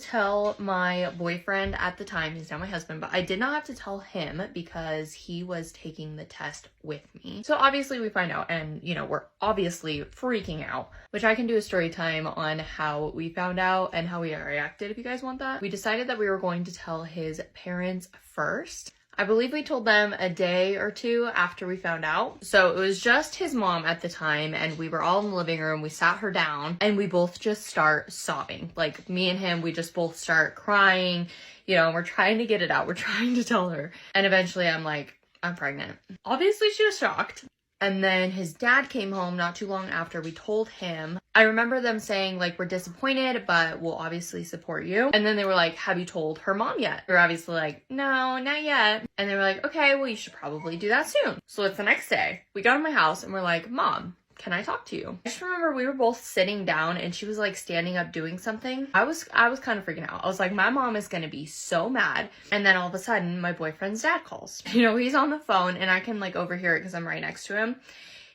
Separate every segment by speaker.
Speaker 1: tell my boyfriend at the time, he's now my husband, but I did not have to tell him because he was taking the test with me. So obviously we find out and, you know, we're obviously freaking out, which I can do a story time on how we found out and how we reacted if you guys want that. We decided that we were going to tell his parents first. I believe we told them a day or two after we found out. So it was just his mom at the time, and we were all in the living room. We sat her down and we both just start sobbing. Like, me and him, we just both start crying. You know, we're trying to get it out. We're trying to tell her. And eventually I'm like, I'm pregnant. Obviously she was shocked. And then his dad came home not too long after we told him. I remember them saying, like, we're disappointed, but we'll obviously support you. And then they were like, have you told her mom yet? We're obviously like, no, not yet. And they were like, okay, well, you should probably do that soon. So it's the next day. We go to my house and we're like, Mom, can I talk to you? I just remember we were both sitting down and she was like standing up doing something. I was kind of freaking out. I was like, my mom is gonna be so mad. And then all of a sudden my boyfriend's dad calls. You know, he's on the phone and I can like overhear it because I'm right next to him.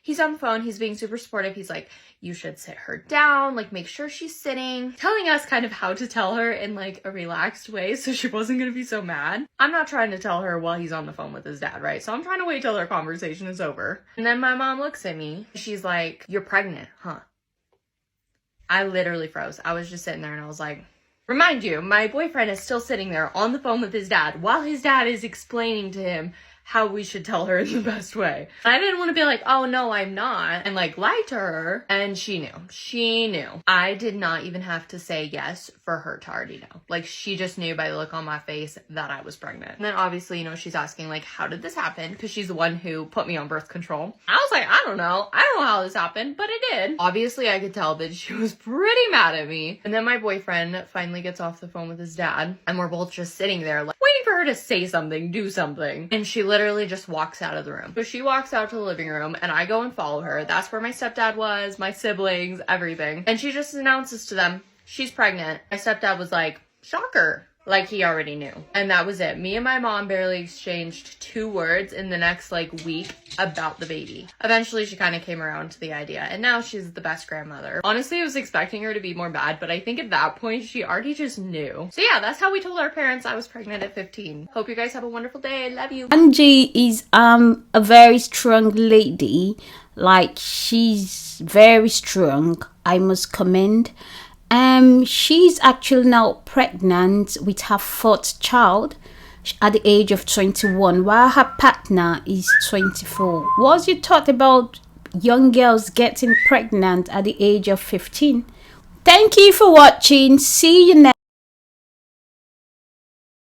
Speaker 1: He's on the phone, he's being super supportive. He's like, you should sit her down, like make sure she's sitting, telling us kind of how to tell her in like a relaxed way so she wasn't gonna be so mad. I'm not trying to tell her while he's on the phone with his dad, right? So I'm trying to wait till their conversation is over. And then my mom looks at me, she's like, you're pregnant, huh? I literally froze. I was just sitting there and I was like, remind you, my boyfriend is still sitting there on the phone with his dad while his dad is explaining to him how we should tell her in the best way. I didn't want to be like, oh no, I'm not, and like lie to her. And she knew. I did not even have to say yes for her to already know. Like, she just knew by the look on my face that I was pregnant. And then obviously, you know, she's asking like, how did this happen? Because she's the one who put me on birth control. I was like, I don't know how this happened, but it did. Obviously I could tell that she was pretty mad at me. And then my boyfriend finally gets off the phone with his dad and we're both just sitting there like waiting for her to say something, do something. And she literally just walks out of the room. So she walks out to the living room and I go and follow her. That's where my stepdad was, my siblings, everything. And she just announces to them, she's pregnant. My stepdad was like, shocker. Like, he already knew. And that was it. Me and my mom barely exchanged 2 words in the next like week about the baby. Eventually she kind of came around to the idea and now she's the best grandmother. Honestly, I was expecting her to be more bad, but I think at that point she already just knew. So yeah, that's how we told our parents I was pregnant at 15. Hope you guys have a wonderful day. Love you.
Speaker 2: Angie is a very strong lady. Like, she's very strong, I must commend. She's actually now pregnant with her 4th child at the age of 21, while her partner is 24. What's your thought about young girls getting pregnant at the age of 15? Thank you for watching. See you next.